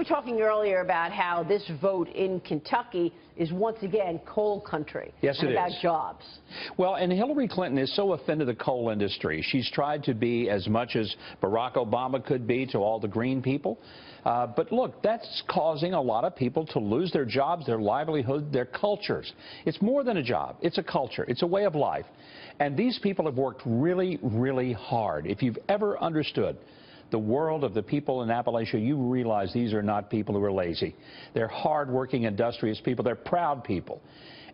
were talking earlier about how this vote in Kentucky is once again coal country. Yes, it is. About jobs. Well, and Hillary Clinton is so offended the coal industry. She's tried to be as much as Barack Obama could be to all the green people. But look, that's causing a lot of people to lose their jobs, their livelihood, their cultures. It's more than a job. It's a culture. It's a way of life. And these people have worked really, really hard. If you've ever understood the world of the people in Appalachia, you realize these are not people who are lazy. They're hardworking, industrious people. They're proud people.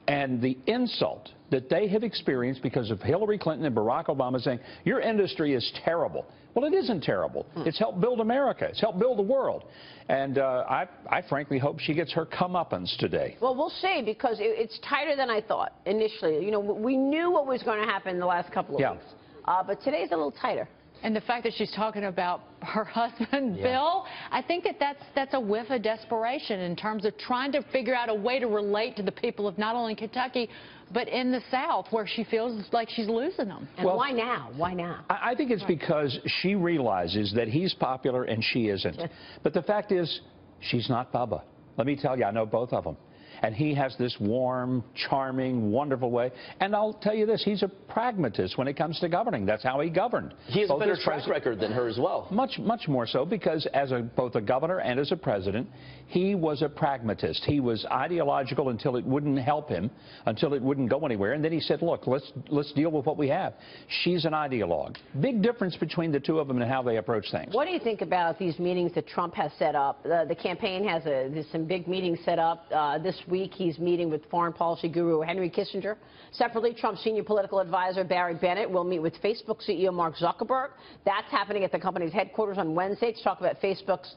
And the insult that they have experienced because of Hillary Clinton and Barack Obama saying, your industry is terrible. Well, it isn't terrible. It's helped build America. It's helped build the world. And I frankly hope she gets her comeuppance today. Well, we'll see, because it's tighter than I thought initially. You know, we knew what was going to happen in the last couple of weeks. But today's a little tighter. And the fact that she's talking about her husband, Bill, I think that's a whiff of desperation in terms of trying to figure out a way to relate to the people of not only Kentucky, but in the South, where she feels like she's losing them. And why now? Why now? I think it's because she realizes that he's popular and she isn't. But the fact is, she's not Bubba. Let me tell you, I know both of them. And he has this warm, charming, wonderful way. And I'll tell you this, he's a pragmatist when it comes to governing. That's how he governed. He has a better track record than her as well. Much more so, because as both a governor and as a president, he was a pragmatist. He was ideological until it wouldn't help him, until it wouldn't go anywhere. And then he said, look, let's deal with what we have. She's an ideologue. Big difference between the two of them and how they approach things. What do you think about these meetings that Trump has set up? The campaign has there's some big meetings set up this week. He's meeting with foreign policy guru Henry Kissinger. Separately, Trump's senior political advisor Barry Bennett will meet with Facebook CEO Mark Zuckerberg. That's happening at the company's headquarters on Wednesday to talk about Facebook's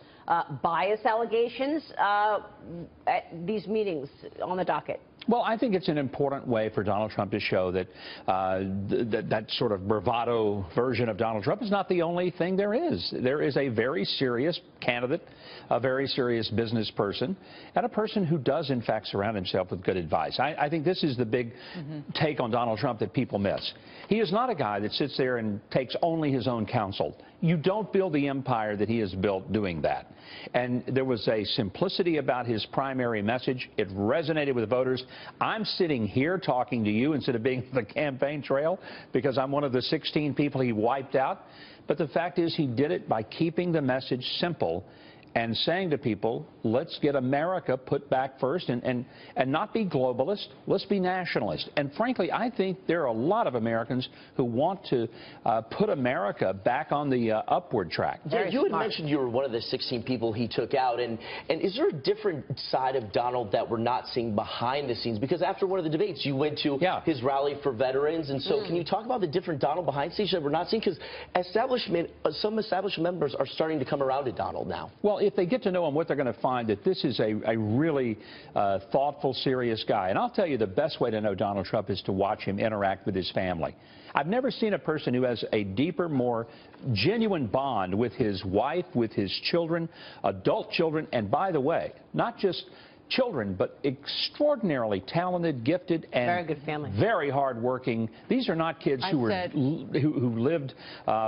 bias allegations. At these meetings on the docket. Well, I think it's an important way for Donald Trump to show that that sort of bravado version of Donald Trump is not the only thing there is. There is a very serious candidate, a very serious business person, and a person who does, in fact, surround himself with good advice. I think this is the big take on Donald Trump that people miss. He is not a guy that sits there and takes only his own counsel. You don't build the empire that he has built doing that. And there was a simplicity about his primary message. It resonated with voters. I'm sitting here talking to you instead of being on the campaign trail because I'm one of the 16 people he wiped out. But the fact is, he did it by keeping the message simple and saying to people, let's get America put back first and not be globalist. Let's be nationalist. And frankly, I think there are a lot of Americans who want to put America back on the upward track. Yeah, you had mentioned you were one of the 16 people he took out. And is there a different side of Donald that we're not seeing behind the scenes? Because after one of the debates, you went to his rally for veterans. And so can you talk about the different Donald behind stage that we're not seeing? Because some establishment members are starting to come around to Donald now. Well, if they get to know him, what they're going to find that this is a really thoughtful, serious guy. And I'll tell you, the best way to know Donald Trump is to watch him interact with his family. I've never seen a person who has a deeper, more genuine bond with his wife, with his children, adult children, and by the way, not just children, but extraordinarily talented, gifted, and very good family, very hardworking. These are not kids who lived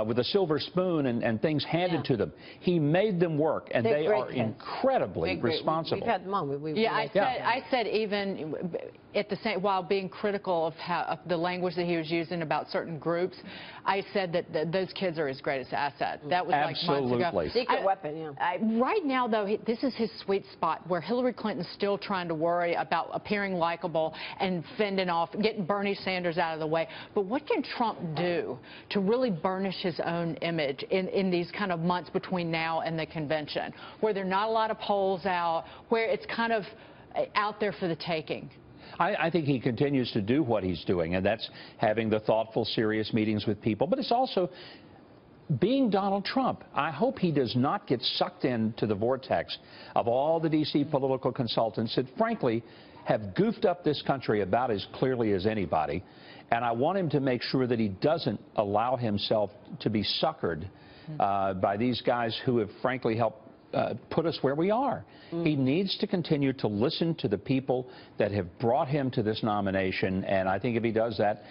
with a silver spoon and things handed to them. He made them work, and they are incredibly responsible. We've had them on. I said even at the same, while being critical of the language that he was using about certain groups, I said that those kids are his greatest asset. That was like months ago. Secret weapon, right now, though, this is his sweet spot where Hillary Clinton's still trying to worry about appearing likable and fending off, getting Bernie Sanders out of the way. But what can Trump do to really burnish his own image in these kind of months between now and the convention, where there are not a lot of polls out, where it's kind of out there for the taking? I think he continues to do what he's doing, and that's having the thoughtful, serious meetings with people. But it's also being Donald Trump. I hope he does not get sucked into the vortex of all the D.C. political consultants that, frankly, have goofed up this country about as clearly as anybody. And I want him to make sure that he doesn't allow himself to be suckered by these guys who have, frankly, helped put us where we are. He needs to continue to listen to the people that have brought him to this nomination, and I think if he does that,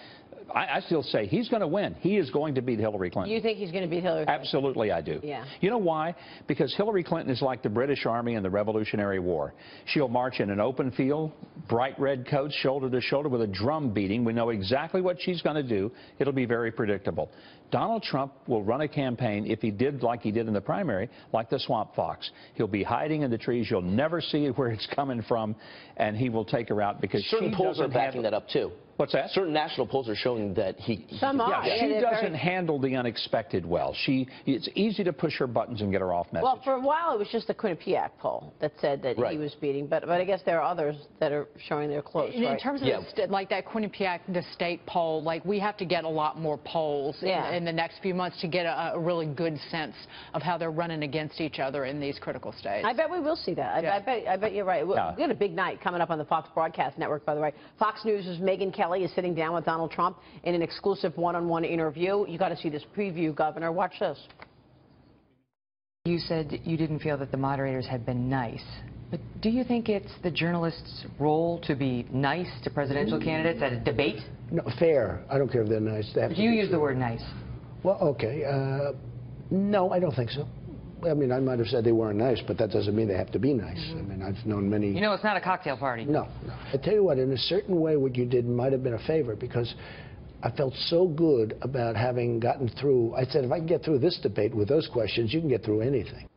I still say he's going to win. He is going to beat Hillary Clinton. You think he's going to beat Hillary Clinton? Absolutely, I do. Yeah. You know why? Because Hillary Clinton is like the British Army in the Revolutionary War. She'll march in an open field, bright red coats, shoulder to shoulder with a drum beating. We know exactly what she's going to do. It'll be very predictable. Donald Trump will run a campaign, if he did like he did in the primary, like the swamp fox. He'll be hiding in the trees. You'll never see where it's coming from, and he will take her out because certain polls are backing that up too. What's that? Certain national polls are showing that Some are. Yeah, she doesn't handle the unexpected well. It's easy to push her buttons and get her off message. Well, for a while, it was just the Quinnipiac poll that said that he was beating, but I guess there are others that are showing they're close, In terms of like that Quinnipiac, the state poll, like we have to get a lot more polls in the next few months to get a really good sense of how they're running against each other in these critical states. I bet we will see that. I bet you're right. We got a big night coming up on the Fox Broadcast Network, by the way. Fox News' Megyn Kelly is sitting down with Donald Trump in an exclusive one-on-one interview. You got to see this preview, Governor. Watch this. You said you didn't feel that the moderators had been nice. But do you think it's the journalist's role to be nice to presidential candidates at a debate? No, fair. I don't care if they're nice. They have you use the word nice. Well, okay. No, I don't think so. I mean, I might have said they weren't nice, but that doesn't mean they have to be nice. I mean, I've known many... You know, it's not a cocktail party. No. I tell you what, in a certain way, what you did might have been a favor, because I felt so good about having gotten through. I said, if I can get through this debate with those questions, you can get through anything.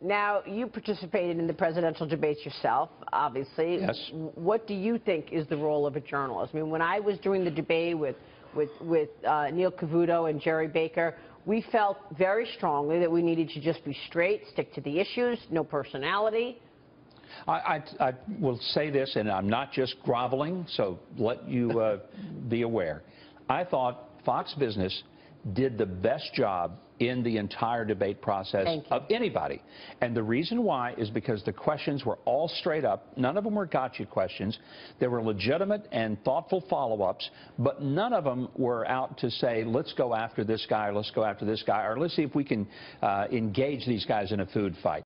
Now, you participated in the presidential debates yourself, obviously. Yes. What do you think is the role of a journalist? I mean, when I was doing the debate with Neil Cavuto and Jerry Baker, we felt very strongly that we needed to just be straight, stick to the issues, no personality. I will say this, and I'm not just groveling, so let you be aware. I thought Fox Business did the best job in the entire debate process of anybody. And the reason why is because the questions were all straight up. None of them were gotcha questions. They were legitimate and thoughtful follow-ups, but none of them were out to say, let's go after this guy, or let's go after this guy, or let's see if we can engage these guys in a food fight.